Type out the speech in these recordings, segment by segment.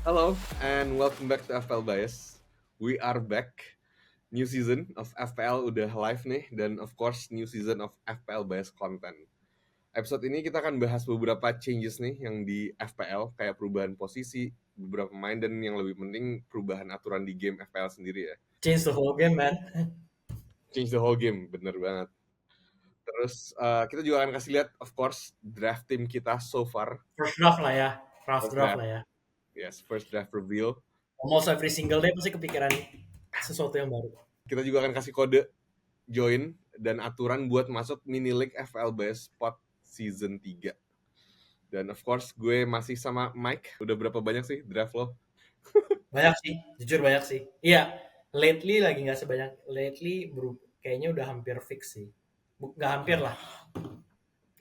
Hello and welcome back to FPL Bias. We are back. New season of FPL udah live nih dan of course new season of FPL Bias content. Episode ini kita akan bahas beberapa changes nih yang di FPL kayak perubahan posisi, beberapa pemain dan yang lebih penting perubahan aturan di game FPL sendiri ya. Change the whole game, man. Change the whole game, bener banget. Terus kita juga akan kasih lihat of course draft team kita so far. First draft lah ya. Rough First draft draft, lah ya. yes, first draft reveal. Almost every single day pasti kepikiran sesuatu yang baru. Kita juga akan kasih kode join dan aturan buat masuk mini league FPL Bias Spot season 3. Dan of course gue masih sama Mike. Udah berapa banyak sih draft lo? Banyak sih, jujur banyak sih. Iya, lately lagi nggak sebanyak. Lately kayaknya udah hampir fix sih. Nggak hampir lah.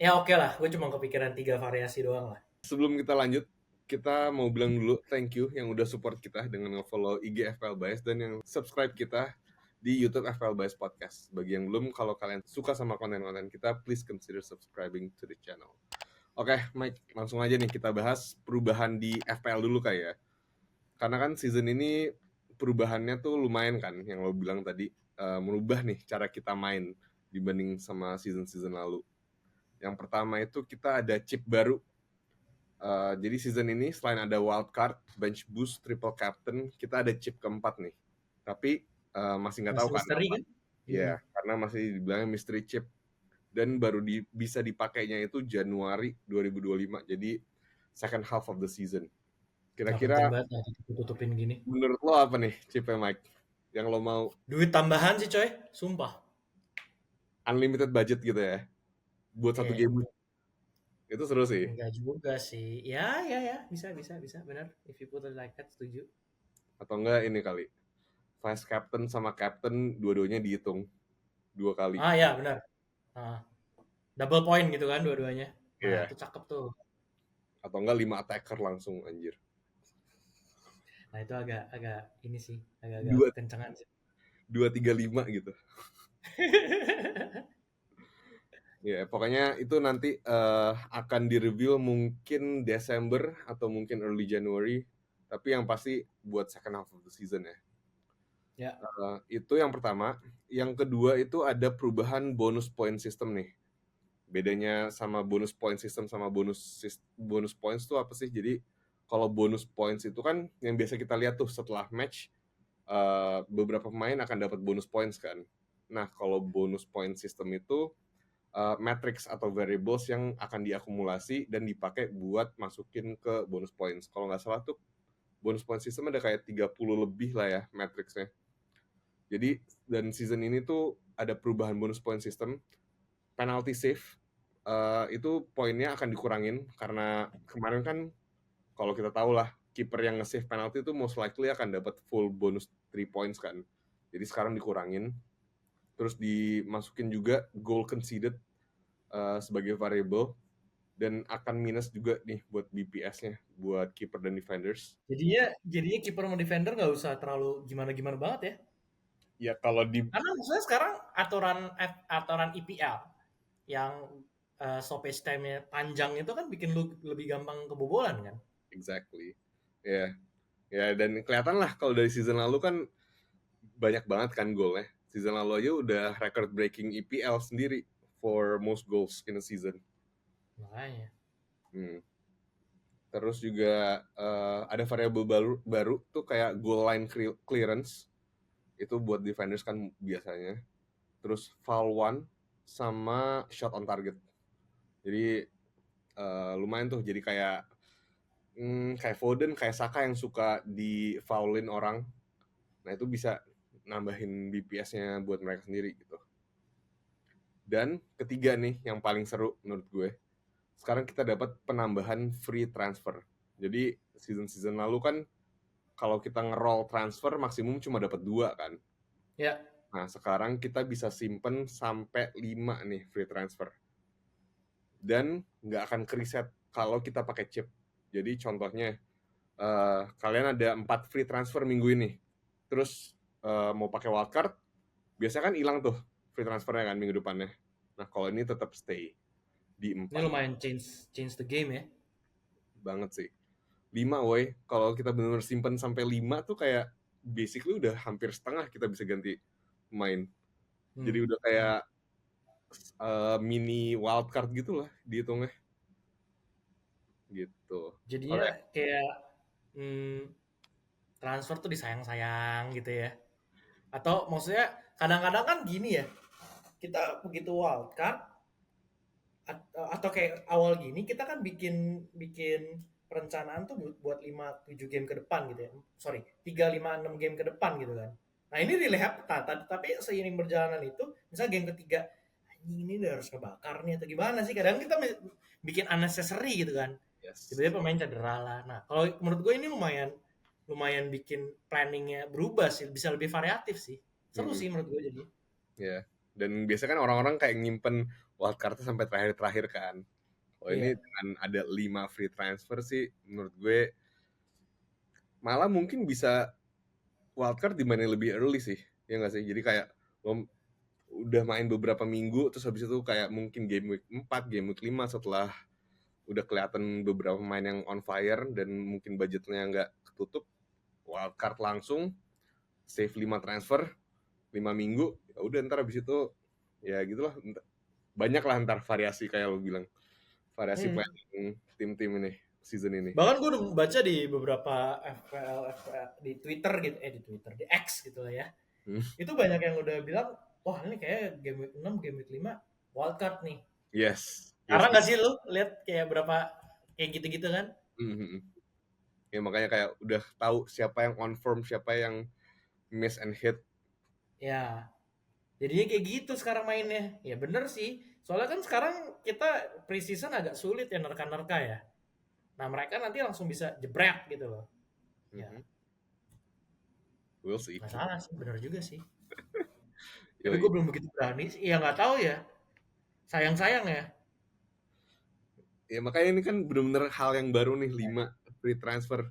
Ya oke lah, gue cuma kepikiran 3 variasi doang lah. Sebelum kita lanjut, kita mau bilang dulu thank you yang udah support kita dengan nge-follow IG FPL Bias dan yang subscribe kita di YouTube FPL Bias Podcast. Bagi yang belum, kalau kalian suka sama konten-konten kita, please consider subscribing to the channel. Oke, Mike, langsung aja nih kita bahas perubahan di FPL dulu kayak. Karena kan season ini perubahannya tuh lumayan kan, yang lo bilang tadi, merubah nih cara kita main dibanding sama season-season lalu. Yang pertama itu kita ada chip baru. Jadi season ini selain ada wildcard, bench boost, triple captain, kita ada chip keempat nih. Tapi masih nggak tahu Masih kan misteri apa. kan? Ya, karena masih dibilangnya mystery chip. Dan baru bisa dipakainya itu Januari 2025. Jadi second half of the season. Nggak Kira-kira penting banget lah tutupin gini. menurut lo apa nih chipnya Mike? Yang lo mau Duit tambahan sih coy, sumpah. unlimited budget gitu ya? Buat satu game. Itu seru sih. Enggak juga sih. Ya, bisa, benar. If you put it like that, setuju. Atau enggak ini kali. Vice captain sama captain dua-duanya dihitung 2 kali. Ah ya, benar. Ah, double point gitu kan dua-duanya. Nah, Iya. itu cakep tuh. Atau enggak 5 attacker langsung anjir. Nah, itu agak ini sih, agak-agak Dua kencengan sih. 2 3 5 gitu. Ya, pokoknya itu nanti akan di-reveal mungkin Desember atau mungkin early January. Tapi yang pasti buat second half of the season ya. Ya, Itu yang pertama. Yang kedua itu ada perubahan bonus point system nih. Bedanya sama bonus point system sama bonus points itu apa sih? Jadi kalau bonus points itu kan yang biasa kita lihat tuh setelah match beberapa pemain akan dapat bonus points kan. Nah, kalau bonus point system itu matrix atau variables yang akan diakumulasi dan dipakai buat masukin ke bonus points. Kalau nggak salah tuh bonus point system ada kayak 30 lebih lah ya matrixnya. Jadi dan season ini tuh ada perubahan bonus point system, penalty save itu poinnya akan dikurangin karena kemarin kan kalau kita tahu lah kiper yang nge-save penalty itu most likely akan dapat full bonus 3 points kan. Jadi sekarang dikurangin. Terus dimasukin juga goal conceded sebagai variable dan akan minus juga nih buat BPS-nya buat keeper dan defenders. jadinya kiper sama defender nggak usah terlalu gimana-gimana banget ya. Ya kalau di Karena maksudnya sekarang aturan IPL yang stoppage time-nya panjang itu kan bikin lu lebih gampang kebobolan kan. exactly. Ya. Ya dan kelihatan lah kalau dari season lalu kan banyak banget kan golnya. Season lalu aja udah record breaking EPL sendiri for most goals in a season. Makanya. Terus juga ada variabel baru tuh kayak goal line clearance. Itu buat defenders kan biasanya. Terus foul one sama shot on target. Jadi lumayan tuh jadi kayak Foden, kayak Saka yang suka di foulin orang. Nah itu bisa nambahin BPS-nya buat mereka sendiri gitu. Dan ketiga nih yang paling seru menurut gue. Sekarang kita dapat penambahan free transfer. Jadi season-season lalu kan kalau kita nge-roll transfer maksimum cuma dapat 2 kan. Ya. Nah, sekarang kita bisa simpen sampai 5 nih free transfer. Dan nggak akan kereset kalau kita pakai chip. Jadi contohnya kalian ada 4 free transfer minggu ini. Terus mau pakai wildcard, biasanya kan hilang tuh free transfernya kan minggu depannya. Nah, kalau ini tetap stay di 4. Ini lumayan change the game ya. Banget sih. 5 woi. Kalau kita benar-benar simpen sampai 5 tuh kayak basically udah hampir setengah kita bisa ganti pemain. Jadi udah kayak mini wildcard gitu lah dihitungnya. Gitu. Jadinya kayak transfer tuh disayang-sayang gitu ya. Atau maksudnya kadang-kadang kan gini ya, kita begitu wildcard atau kayak awal gini kita kan bikin bikin perencanaan tuh buat 5-7 game ke depan gitu ya. Sorry, 3-5-6 game ke depan gitu kan. Nah ini relay tapi seiring berjalanan itu, misalnya game ketiga, anjing ini udah harus ngebakar nih atau gimana sih? Kadang kita bikin unnecessary gitu kan. Yes. Tiba-tiba pemain cedera lah. Nah kalau menurut gue ini lumayan bikin planningnya berubah sih, bisa lebih variatif sih. Seru sih menurut gue jadi. Ya. Dan biasanya kan orang-orang kayak nyimpen wildcard sampai terakhir-terakhir kan. Oh ini Iya. dengan ada 5 free transfer sih menurut gue malah mungkin bisa wildcard dimainin lebih early sih. Ya nggak sih? Jadi kayak lo udah main beberapa minggu terus habis itu kayak mungkin game week 4, game week 5 setelah udah kelihatan beberapa pemain yang on fire dan mungkin budgetnya nggak ketutup, wildcard langsung, save 5 transfer, 5 minggu, ya udah ntar habis itu ya gitulah, banyak lah ntar variasi kayak lo bilang, variasi planning tim-tim ini season ini. Bahkan gue udah baca di beberapa FPL di Twitter gitu, di X gitu lah ya. Itu banyak yang udah bilang, wah ini kayak game week 6, game week 5 wildcard nih. Yes. Karena nggak sih lu lihat kayak berapa kayak gitu-gitu kan? Ya makanya kayak udah tahu siapa yang on form, siapa yang miss and hit. Ya, jadinya kayak gitu sekarang mainnya. Ya bener sih. Soalnya kan sekarang kita preseason agak sulit ya nerka-nerka ya. Nah mereka nanti langsung bisa jebret gitu loh. Ya. We'll see. Nggak salah sih, bener juga sih. Tapi Yoi. gue belum begitu berani sih. Ya nggak tahu ya. Sayang-sayang ya. Ya makanya ini kan bener-bener hal yang baru nih, 5 free transfer.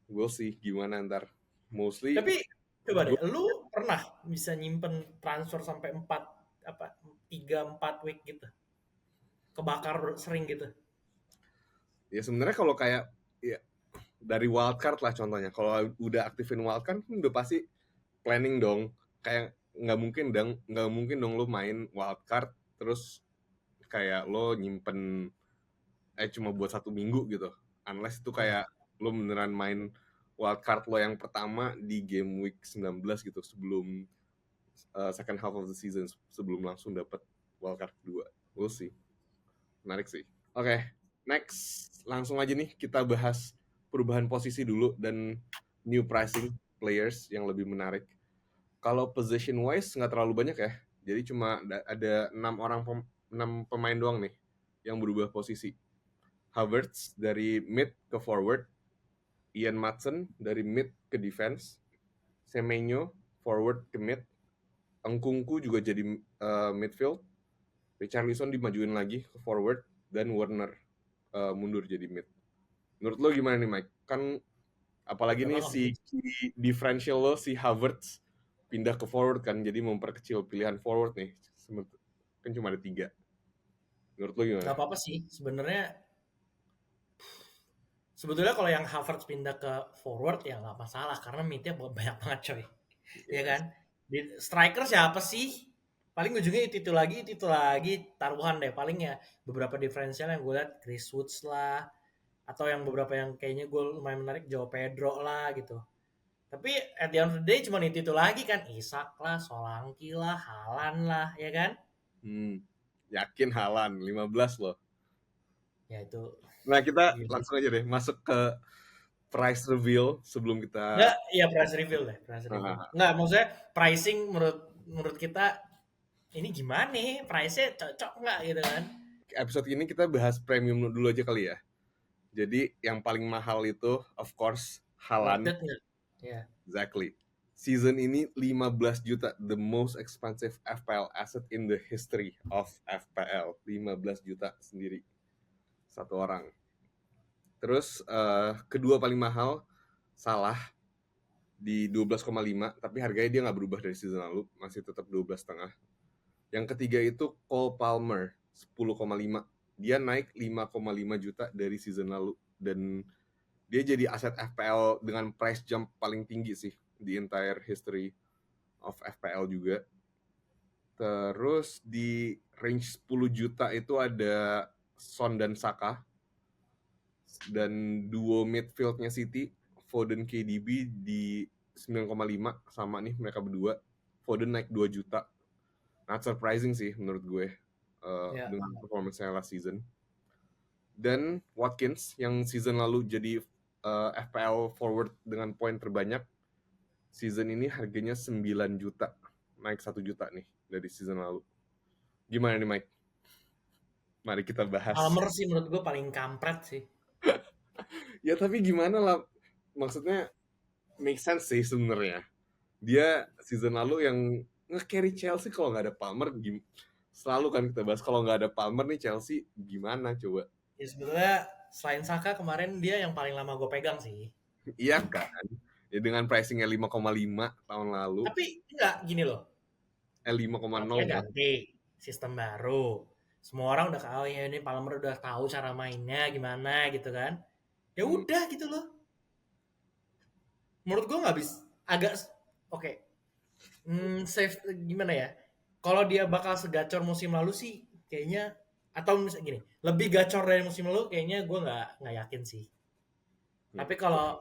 We'll see gimana ntar. Mostly Tapi coba deh, lu pernah bisa nyimpen transfer sampai 3-4 week gitu? Kebakar sering gitu? ya sebenarnya kalau kayak ya dari wildcard lah contohnya. Kalau udah aktifin wildcard kan udah pasti planning dong. Kayak nggak mungkin dong lo main wildcard terus kayak lo nyimpen cuma buat 1 minggu gitu. Unless itu kayak lo beneran main wildcard lo yang pertama di game week 19 gitu sebelum second half of the season, sebelum langsung dapat wildcard kedua. We'll see. Menarik sih. Oke, next langsung aja nih kita bahas perubahan posisi dulu dan new pricing players yang lebih menarik. Kalau position wise nggak terlalu banyak ya. Jadi cuma ada 6 pemain doang nih yang berubah posisi. Havertz dari mid ke forward, Ian Maatsen dari mid ke defense, Semenyo forward ke mid, Engkungku juga jadi midfield, Richarlison dimajuin lagi ke forward, dan Werner mundur jadi mid. Menurut lo gimana nih Mike? Kan apalagi nih si differential lo, si Havertz pindah ke forward kan, jadi memperkecil pilihan forward nih. Kan cuma ada 3. Menurut lo gimana? Gak apa-apa sih, sebenarnya. Sebetulnya kalau yang Havertz pindah ke forward ya nggak masalah karena midnya banyak banget coy. Ya kan? Di striker siapa sih? Paling ujungnya itu lagi taruhan deh. Paling ya beberapa diferensial yang gue lihat Chris Woods lah atau yang beberapa yang kayaknya gue lumayan menarik Joao Pedro lah gitu. Tapi at the end of the day cuma itu lagi kan, Isak lah, Solanke lah, Haaland lah, ya kan? Yakin Haaland 15 loh. Ya itu. Nah kita langsung aja deh masuk ke price reveal sebelum kita. Nggak, iya price reveal deh, Nggak, maksudnya pricing menurut kita ini gimana nih, price-nya cocok nggak gitu kan? Episode ini kita bahas premium dulu aja kali ya. Jadi yang paling mahal itu of course Haaland. Yeah. Exactly. Season ini 15 juta, the most expensive FPL asset in the history of FPL. 15 juta sendiri. Satu orang. Terus kedua paling mahal Salah di 12,5, tapi harganya dia nggak berubah dari season lalu, masih tetap 12,5. Yang ketiga itu Cole Palmer 10,5. Dia naik 5,5 juta dari season lalu. dan dia jadi aset FPL dengan price jump paling tinggi sih di entire history of FPL juga. Terus di range 10 juta itu ada Son dan Saka, dan duo midfieldnya City, Foden KDB di 9,5 sama nih mereka berdua. Foden naik 2 juta. Not surprising sih menurut gue Ya. dengan performance-nya last season. Dan Watkins yang season lalu jadi FPL forward dengan poin terbanyak, season ini harganya 9 juta. Naik 1 juta nih dari season lalu. Gimana nih Mike? Mari kita bahas. Palmer sih menurut gue paling kampret sih. Ya tapi gimana lah, maksudnya make sense sih sebenarnya. Dia season lalu yang nge-carry Chelsea kalau nggak ada Palmer, selalu kan kita bahas kalau nggak ada Palmer nih Chelsea gimana coba. Ya sebenarnya selain Saka kemarin dia yang paling lama gue pegang sih. Iya kan, ya dengan pricingnya 5,5 tahun lalu, Tapi enggak gini loh. 5,0 Pelatihnya kan. ganti, sistem baru. Semua orang udah tahu ya ini Palmer udah tahu cara mainnya gimana gitu kan. Ya Hmm. udah gitu loh. Menurut gue nggak bisa agak oke. Safe gimana ya? Kalau dia bakal segacor musim lalu sih kayaknya atau misalnya gini, lebih gacor dari musim lalu kayaknya gue nggak yakin sih. Hmm. Tapi kalau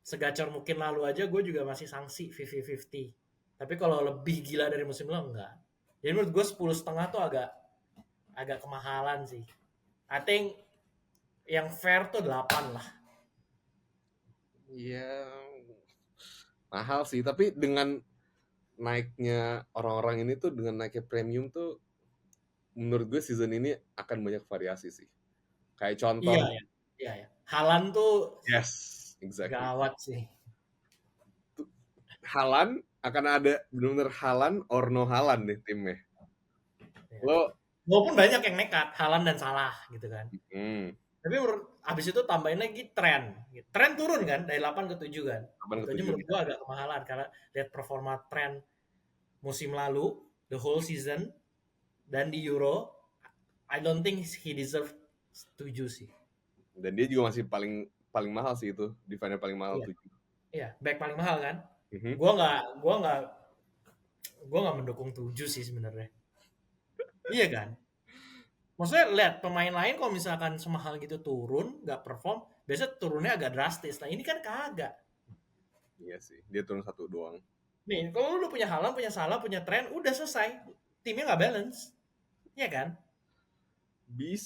segacor mungkin lalu aja gue juga masih sanksi 50-50. Tapi kalau lebih gila dari musim lalu enggak. Jadi menurut gue 10,5 tuh agak agak kemahalan sih. I think yang fair tuh 8 lah. Ya mahal sih, tapi dengan naiknya orang-orang ini tuh, dengan naiknya premium tuh, menurut gue season ini akan banyak variasi sih. Kayak Iya contoh, ya. Iya ya. Halan tuh yes, exactly. gawat sih. Halan akan ada benar-benar Halan or no Halan nih timnya. Ya. Lo, Walaupun banyak yang nekat, Halan dan Salah gitu kan. hmm, Tapi abis itu tambahin lagi tren. Tren turun kan dari 8 ke 7 kan. kapan Itu aja ketujuh menurut nih? gua agak kemahalan karena lihat performa tren musim lalu, the whole season, dan di Euro, I don't think he deserve 7 sih. Dan dia juga masih paling paling mahal sih itu, defender paling mahal Iya, 7. iya, back paling mahal kan. Mhm. Gua nggak mendukung 7 sih sebenarnya. Iya kan? Maksudnya lihat pemain lain kalau misalkan semahal gitu turun, nggak perform, biasanya turunnya agak drastis. Nah ini kan kagak. Iya sih, dia turun satu doang. Nih, kalau lu punya Haaland, punya Salah, punya tren, udah selesai. Timnya nggak balance. Iya kan? Bis,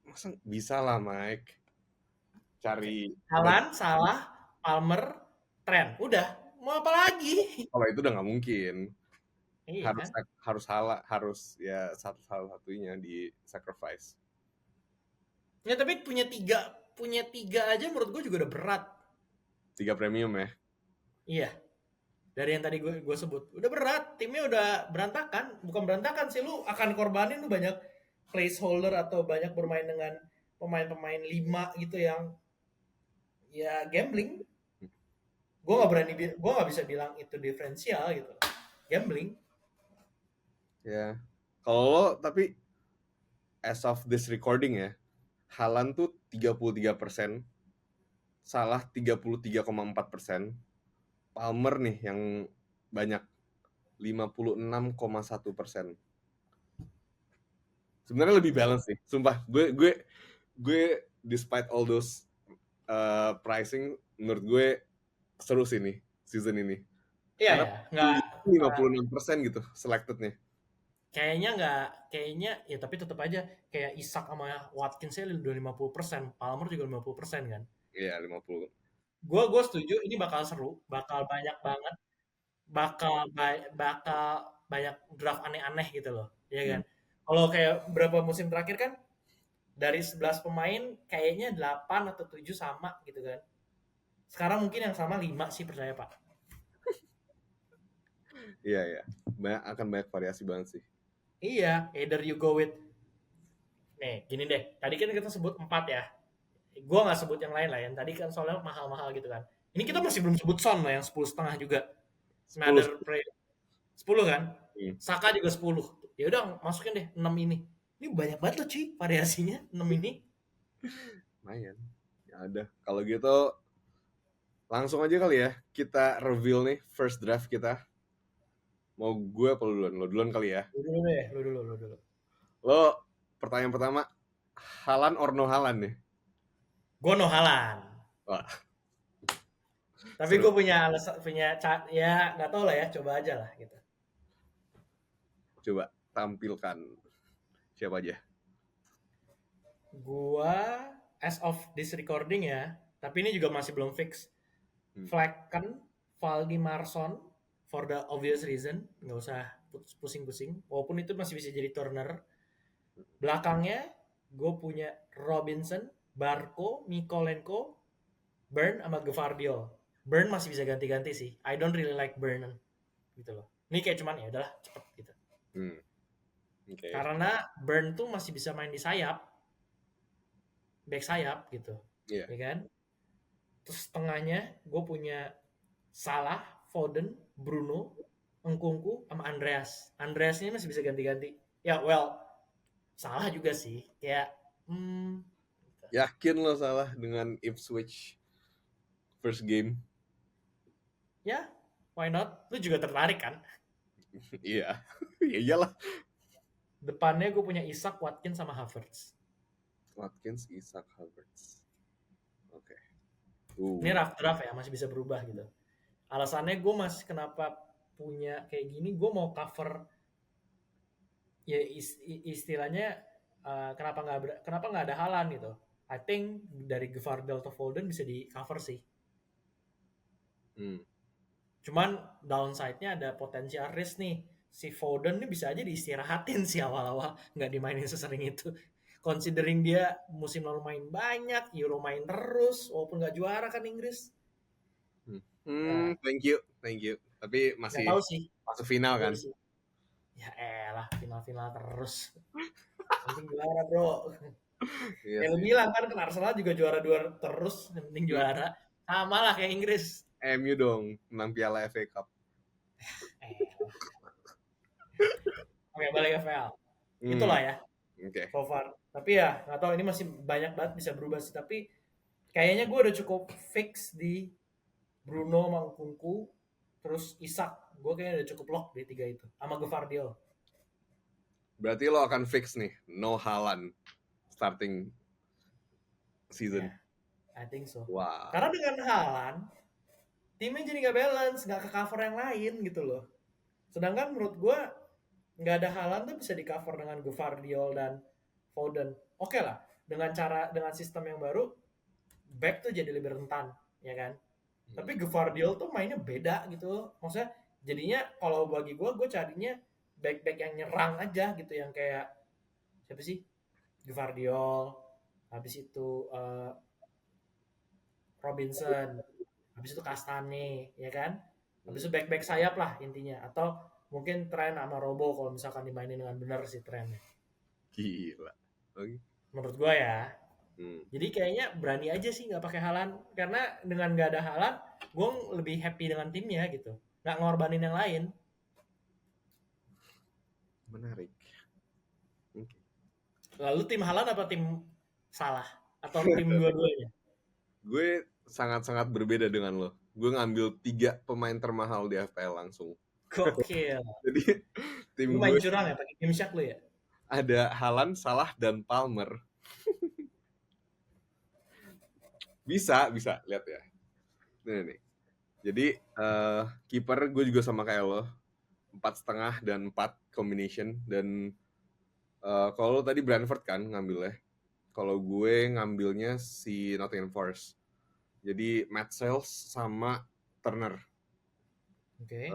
masa bisa lah Mike cari Haaland, Salah, Palmer, tren. Udah. Mau apa lagi? kalau itu udah nggak mungkin. Iya Harus kan? harus ya salah satunya di sacrifice. Ya tapi punya tiga aja menurut gue juga udah berat. 3 premium ya. Iya. Dari yang tadi gue sebut. Udah berat. Timnya udah berantakan. Bukan berantakan sih. Lu akan korbanin lu banyak placeholder atau banyak bermain dengan pemain-pemain 5 gitu yang ya gambling. Gue nggak bisa bilang itu diferensial gitu. Gambling. Ya. Kalau lo tapi as of this recording ya, Haaland tuh 33%, Salah 33,4%, Palmer nih yang banyak 56,1%. Sebenarnya lebih balance nih. Sumpah, gue despite all those pricing, menurut gue seru sih nih season ini. Iya Karena ya. Nggak 56% gitu selectednya. kayaknya ya tapi tetap aja kayak Isak sama Watkins saya udah 50%, Palmer juga 50% kan. Iya, 50. Gue setuju ini bakal seru, bakal banyak banget, bakal banyak draft aneh-aneh gitu loh, ya Hmm. kan. Kalau kayak berapa musim terakhir kan dari 11 pemain kayaknya 8 atau 7 sama gitu kan. Sekarang mungkin yang sama 5 sih percaya Pak. Iya, iya. Akan banyak variasi banget sih. Iya, either you go with nih, gini deh. Tadi kan kita sebut 4 ya. Gue nggak sebut yang lain lah, yang tadi kan soalnya mahal-mahal gitu kan. Ini kita masih belum sebut Son loh yang 10,5 juga. 10. Another play 10 kan? Hmm. Saka juga 10. Ya udah masukin deh 6 ini. Ini banyak banget loh cuy variasinya 6 ini. lumayan. Ya udah, kalau gitu langsung aja kali ya kita reveal nih first draft kita. Mau gue apa lu duluan? Lo duluan kali ya. Lu dulu deh, lu dulu. Lo pertanyaan pertama, Haaland or no Haaland nih? Gue no Haaland. Wah, Tapi seru. gue punya alasan, ya nggak tahu lah ya, coba aja lah gitu. Coba tampilkan siapa aja. Gua as of this recording ya, tapi ini juga masih belum fix. Hmm. Flecken, Valdimarsson for the obvious reason, nggak usah pusing-pusing. Walaupun itu masih bisa jadi Turner. Belakangnya gue punya Robinson, Barco, Mikolenko, Burn sama Gvardiol. Burn masih bisa ganti-ganti sih. I don't really like Burn gitu loh. Ini kayak cuman ya udahlah cepet gitu. Okay. Karena Burn tuh masih bisa main di sayap, back sayap gitu, Iya. ya kan? Terus tengahnya gue punya Salah, Foden, Bruno, Engkungku, sama Andreas. Andreasnya masih bisa ganti-ganti. Ya well, Salah juga sih. Kayak Yakin lo salah dengan Ipswich first game? ya, why not? Lu juga tertarik kan? Iya. Ya iyalah. Depannya gue punya Isak, Watkins, sama Havertz. Watkins, Isak, Havertz. Oke. Ini rough draft ya, masih bisa berubah gitu. Alasannya gue masih kenapa punya kayak gini, gue mau cover ya istilahnya kenapa nggak ada Haaland gitu. I think dari Gvardiol atau Foden bisa di cover sih. Cuman downside-nya ada potensial risk nih. Si Foden nih bisa aja diistirahatin sih awal-awal, nggak dimainin sesering itu. Considering dia musim lalu main banyak, Euro main terus, walaupun nggak juara kan Inggris. Ya. Thank you. Tapi masih tahu sih. masuk final kan? Ya elah, final-final terus. Penting juara bro. Iya Lu bilang kan Arsenal juga juara terus, yang penting juara. Sama lah kayak Inggris. MU dong, menang Piala FA Cup. Oke, balik FPL. Itulah ya. Okay. So far. Tapi ya, nggak tahu ini masih banyak banget bisa berubah sih. Tapi kayaknya gue udah cukup fix di Bruno, Mangkungku, terus Isak. Gue kayaknya udah cukup lock di 3 itu. Sama Gvardiol. Berarti lo akan fix nih, no Haaland starting season. Yeah, I think so. Wow. Karena dengan Haaland, timnya jadi nggak balance, nggak ke cover yang lain gitu loh. Sedangkan menurut gue, nggak ada Haaland tuh bisa di cover dengan Gvardiol dan Foden. Oke lah, dengan sistem yang baru, back tuh jadi lebih rentan, ya kan? Tapi Gvardiol tuh mainnya beda gitu. Maksudnya jadinya kalau bagi gue carinya back-back yang nyerang aja gitu, yang kayak siapa sih? Gvardiol, habis itu Robinson, habis itu Kastane, ya kan? Habis itu back-back sayap lah intinya. Atau mungkin Trent sama Robo kalau misalkan dimainin dengan benar sih Trentnya. Gila. Okay. Menurut gue ya. Jadi kayaknya berani aja sih nggak pakai Haaland, karena dengan nggak ada Haaland, gue lebih happy dengan timnya gitu, nggak ngorbanin yang lain. Menarik. Okay. Lalu tim Haaland apa tim Salah atau tim dua-duanya? Gue sangat-sangat berbeda dengan lo. Gue ngambil 3 pemain termahal di FPL langsung. Gokil. Jadi tim lu main curang ya, pakai game shark lo ya? Ada Haaland, Salah, dan Palmer. Bisa lihat ya. Nih. Jadi kiper gue juga sama kayak lo, 4,5 dan 4 combination. Dan kalau lo tadi Brentford kan ngambilnya, kalau gue ngambilnya si Nottingham Forest. Jadi Matt Sales sama Turner. Oke.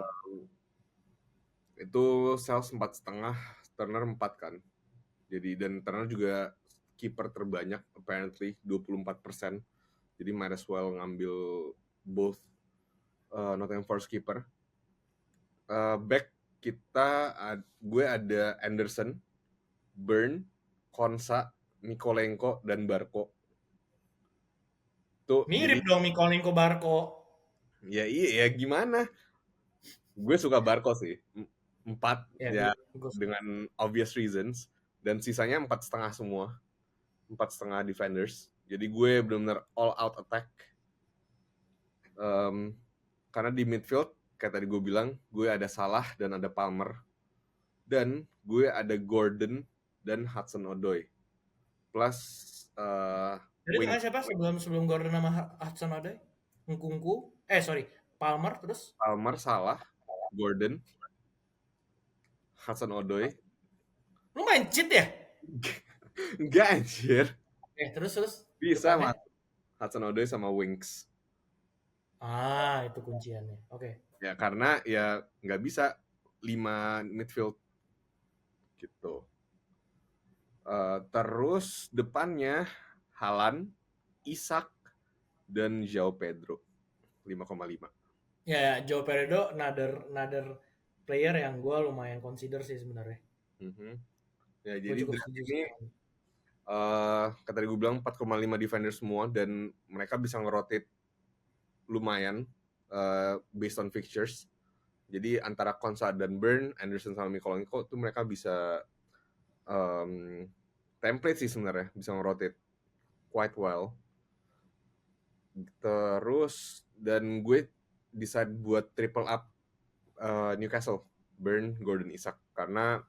Itu Sales 4,5, Turner 4 kan. Jadi dan Turner juga kiper terbanyak apparently 24%. Jadi might as well ngambil both Nottingham Forest keeper. Back kita gue ada Anderson, Burn, Konsa, Mikolenko, dan Barco. Tuh mirip jadi, dong Mikolenko Barco. Ya iya, ya gimana? Gue suka Barco sih. 4 ya dengan obvious reasons. Dan sisanya 4,5 semua. 4,5 defenders. Jadi gue benar-benar all out attack. Karena di midfield kayak tadi gue bilang, gue ada Salah dan ada Palmer, dan gue ada Gordon dan Hudson-Odoi plus Jadi wing tengah siapa sebelum Gordon sama Hudson-Odoi? Nkunku, sorry, Palmer terus Palmer, Salah, Gordon, Hudson-Odoi. lu main cheat ya? Enggak anjir, Terus bisa depannya? mas Hudson-Odoi sama Winks. Itu kunciannya. Oke. Ya karena ya nggak bisa 5 midfield gitu. Terus depannya Haaland, Isak, dan João Pedro 5,5. Ya, Joe Peredo another player yang gue lumayan consider sih sebenarnya. Ya Gue jadi cukup draft setuju ini sama. kata gue bilang 4,5 defender semua, dan mereka bisa ngerotate lumayan based on fixtures. Jadi antara Konsa dan Burn, Anderson sama Mikolenko tuh mereka bisa template sih sebenarnya, bisa ngerotate quite well. Terus dan gue decide buat triple up Newcastle, Burn, Gordon, Isak, karena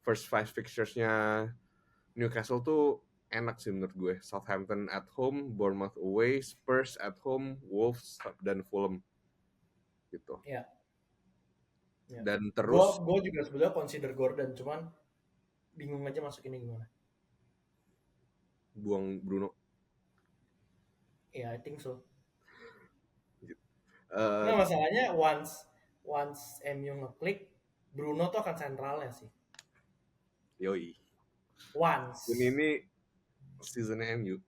first 5 fixtures-nya Newcastle tuh enak sih menurut gue. Southampton at home, Bournemouth away, Spurs at home, Wolves, dan Fulham gitu. Iya. Ya. Dan terus Gue juga sebenarnya consider Gordon, cuman bingung aja masukinnya gimana. buang Bruno. Ya, I think so. Uh, Nah, masalahnya once MU ngeklik, Bruno tuh akan sentralnya sih. Yoi. Once. Ini seasonnya MU.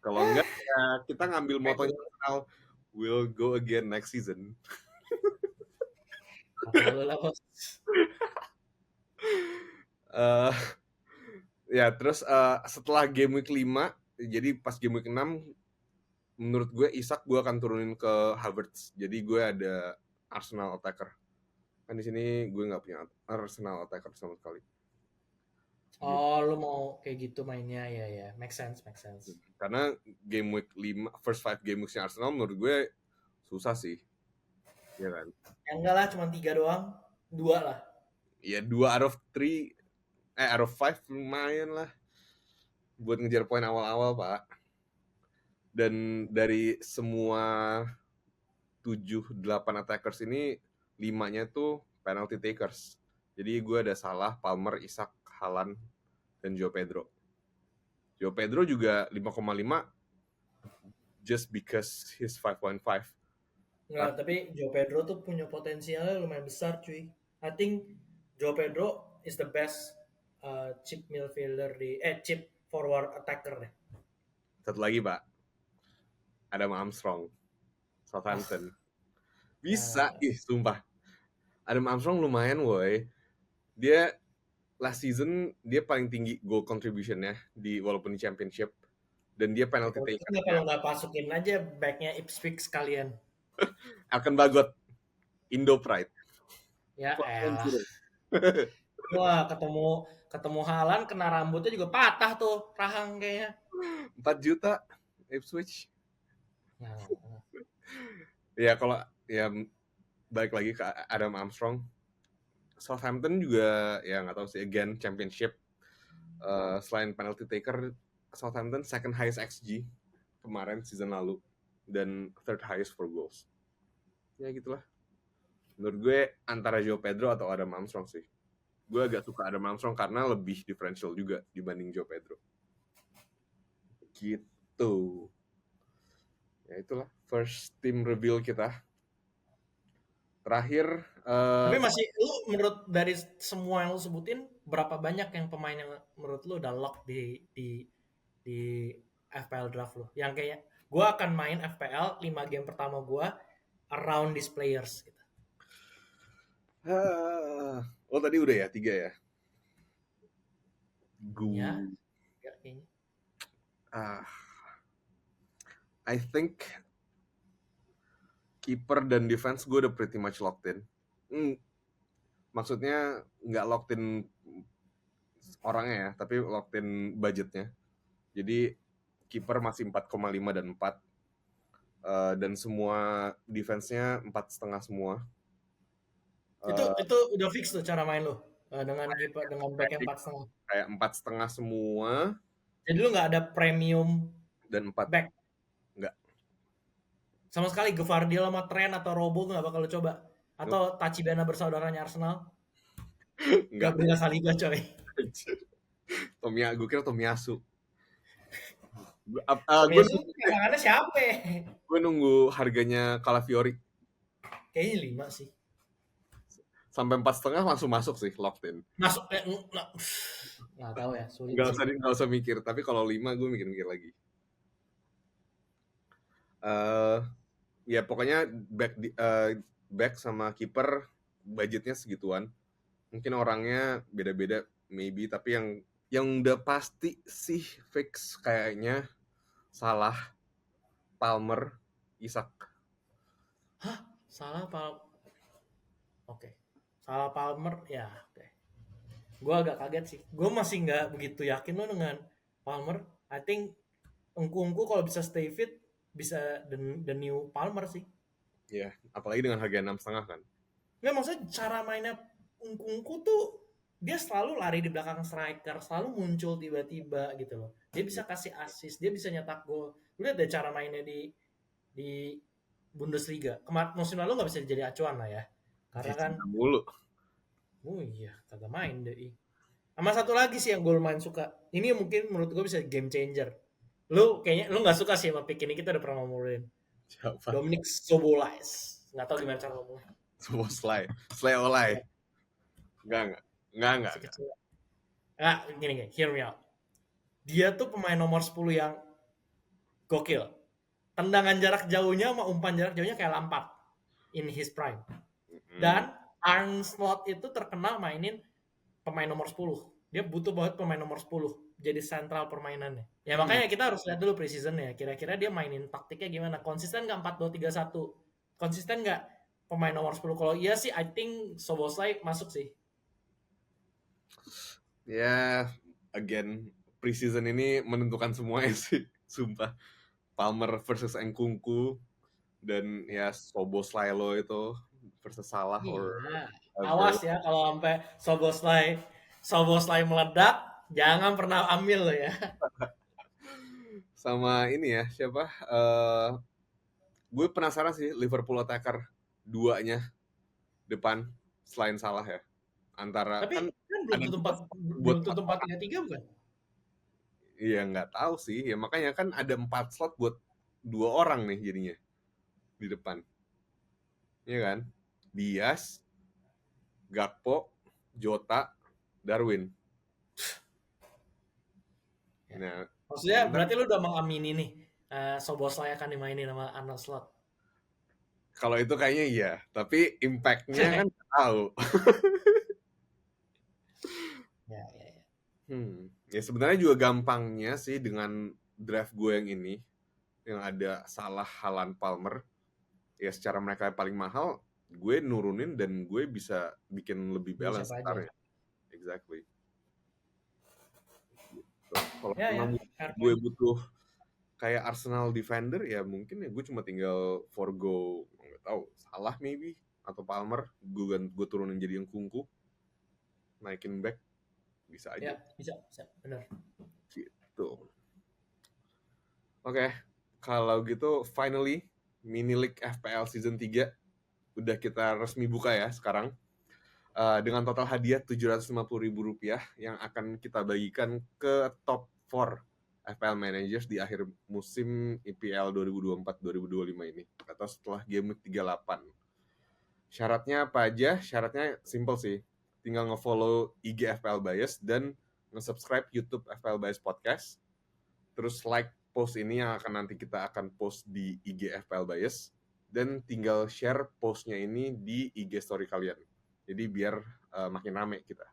Kalau enggak ya kita ngambil motonya Arsenal, we'll go again next season. Lalu lah bos. Ya terus setelah game week 5, jadi pas game week 6 menurut gue Isak gue akan turunin ke Havertz. Jadi gue ada Arsenal attacker. Kan di sini gue nggak punya Arsenal attacker sama sekali. Gitu. Oh, lu mau kayak gitu mainnya, ya, make sense. Karena game week 5, first 5 game weeks Arsenal menurut gue susah sih. Ya kan? Ya enggak lah, cuma 3 doang. 2 lah. Ya 2 out of 3, out of 5 lumayan lah. Buat ngejar poin awal-awal, Pak. Dan dari semua 7-8 attackers ini, 5-nya tuh penalty takers. Jadi gue ada Salah, Palmer, Isak, Haaland, dan Joe Pedro. Joe Pedro juga 5,5 just because he's 5.5. Enggak, tapi Joe Pedro tuh punya potensialnya lumayan besar, cuy. I think Joe Pedro is the best chip midfielder chip forward attacker deh. Satu lagi, Pak. Adam Armstrong, Southampton. Bisa, sumpah. Adam Armstrong lumayan, woy. Dia last season dia paling tinggi goal contribution-nya walaupun di championship, dan dia penalty taker. Kenapa lo nggak masukin aja backnya Ipswich sekalian? Akan bagot Indo Pride. Ya elah. Wah, ketemu Haaland kena rambutnya juga patah tuh rahang kayaknya. 4 juta Ipswich. Ya kalau ya balik lagi ke Adam Armstrong, Southampton juga ya nggak tahu sih, again championship. Selain penalty taker, Southampton second highest XG kemarin season lalu, dan third highest for goals. Ya gitulah. Menurut gue antara Joe Pedro atau Adam Armstrong sih. Gue agak suka Adam Armstrong karena lebih differential juga dibanding Joe Pedro. Gitu. Ya itulah first team reveal kita. Terakhir. Tapi masih, lu menurut dari semua yang lu sebutin, berapa banyak yang pemain yang menurut lu udah lock di FPL draft lu? Yang kayak, gue akan main FPL 5 game pertama gue around these players gitu. Oh tadi udah ya 3 ya? Gue. Ya, kayaknya. I think keeper dan defense gue udah pretty much locked in. Maksudnya nggak locked in orangnya ya, tapi locked in budgetnya. Jadi kiper masih 4,5 dan 4. Dan semua defense-nya 4,5 semua. Itu udah fix tuh cara main lo dengan kiper dengan back yang 4,5. Kayak 4,5 semua Jadi lu nggak ada premium dan 4 back enggak. sama sekali. Gvardiol sama Trent atau Robo nggak bakal lu coba, Nope. atau Tachibana bersaudaranya Arsenal, Enggak. Gabriel Saliba coy. Gue kira Tomiyasu. Gue Tomiyasu cadangannya siapa? nunggu harganya Calafiori. Kayaknya 5 sih. Sampai 4,5 langsung masuk sih, locked in. Masuk nggak tahu ya, sulit sih. Nggak usah mikir, tapi kalau 5 gue mikir-mikir lagi. Ya pokoknya back sama kiper budgetnya segituan. Mungkin orangnya beda-beda maybe, tapi yang udah pasti sih fix kayaknya Salah, Palmer, Isak. Hah? Oke. Salah Palmer ya, oke. Gue agak kaget sih. Gue masih nggak begitu yakin lo dengan Palmer. I think Engku kalau bisa stay fit bisa the new Palmer sih. Ya, apalagi dengan harga 6,5 kan. Nggak, maksudnya cara mainnya Engku tuh dia selalu lari di belakang striker, selalu muncul tiba-tiba gitu loh. Dia bisa kasih assist, dia bisa nyetak gol. Lu lihat deh cara mainnya di Bundesliga. Musim lalu nggak bisa jadi acuan lah ya. Karena kan, mulu. oh iya, kagak main deh. Sama satu lagi sih yang gue lumayan suka. Ini mungkin menurut gue bisa game changer. Kayaknya lu nggak suka sih sama pick ini, kita udah pernah ngomongin. Siapa? Dominic Sobolais. Nggak tahu gimana cara ngomongnya. Soboslai. Sleolai. Enggak. Nggak, gini, hear me out. Dia tuh pemain nomor 10 yang gokil. Tendangan jarak jauhnya sama umpan jarak jauhnya kayak Lampard in his prime. Dan Arne Slot itu terkenal mainin pemain nomor 10. Dia butuh banget pemain nomor 10 jadi sentral permainannya. Ya makanya kita harus lihat dulu preseasonnya. Kira-kira dia mainin taktiknya gimana? Konsisten nggak 4-2-3-1? Konsisten nggak pemain nomor 10? Kalau iya sih, I think Soboslai masuk sih. Ya, again, preseason ini menentukan semuanya sih, sumpah. Palmer versus Nkunku dan ya Soboslai lo itu versus Salah. Iya. Awas ya kalau sampai Soboslai meledak, jangan pernah ambil lo ya. Sama ini ya, siapa? Gue penasaran sih Liverpool attacker duanya depan selain Salah ya. Antara Tapi kan belum tentu 4-3-3 bukan? Iya nggak tahu sih. Ya makanya kan ada 4 slot buat 2 orang nih jadinya di depan. Iya kan? Diaz, Gakpo, Jota, Darwin. Nah, Maksudnya berarti lu udah mengamini nih Soboslai akan dimainin sama Arne Slot. kalau itu kayaknya iya, tapi impact-nya kan nggak tahu. Ya. Ya sebenarnya juga gampangnya sih dengan draft gue yang ini, yang ada Salah, Haaland, Palmer. Ya secara mereka paling mahal, gue nurunin dan gue bisa bikin lebih balance sebenarnya. Exactly. Kalau gue butuh kayak Arsenal defender, ya mungkin ya gue cuma tinggal forgo, nggak tahu, Salah maybe atau Palmer, gue turunin jadi Nkunku, naikin back, bisa aja. Ya, bisa, benar. Gitu. Oke, kalau gitu finally Mini League FPL Season 3 udah kita resmi buka ya sekarang. Dengan total hadiah Rp750.000 yang akan kita bagikan ke top 4 FPL managers di akhir musim IPL 2024-2025 ini, atau setelah game week 38. Syaratnya apa aja? Syaratnya simple sih. Tinggal nge-follow IG FPL Bias dan nge-subscribe YouTube FPL Bias Podcast. Terus like post ini yang nanti kita akan post di IG FPL Bias, dan tinggal share postnya ini di IG story kalian. Jadi biar makin rame kita.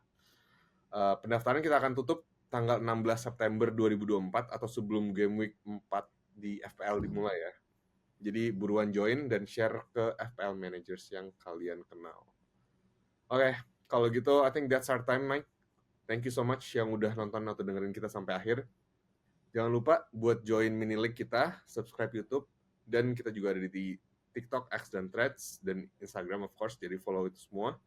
Pendaftaran kita akan tutup tanggal 16 September 2024 atau sebelum game week 4 di FPL dimulai ya. Jadi buruan join dan share ke FPL managers yang kalian kenal. Oke, kalau gitu I think that's our time, Mike. Thank you so much yang udah nonton atau dengerin kita sampai akhir. Jangan lupa buat join mini league kita, subscribe YouTube, dan kita juga ada di TikTok, X, dan Threads, dan Instagram of course, jadi follow itu semua.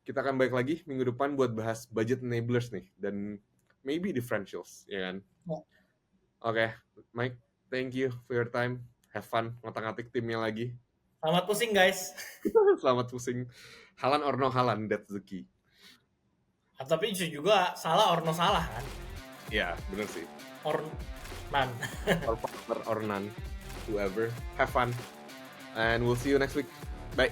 Kita akan balik lagi minggu depan buat bahas budget enablers nih, dan maybe differentials, ya kan? Ya. Oke, Mike, thank you for your time. Have fun ngotak-ngatik timnya lagi. Selamat pusing guys. Selamat pusing. Halan or no halan, that's the key. Tapi bisa juga salah or no salah kan? Ya, bener sih. Or none. Or partner or none, whoever. Have fun. And we'll see you next week. Bye.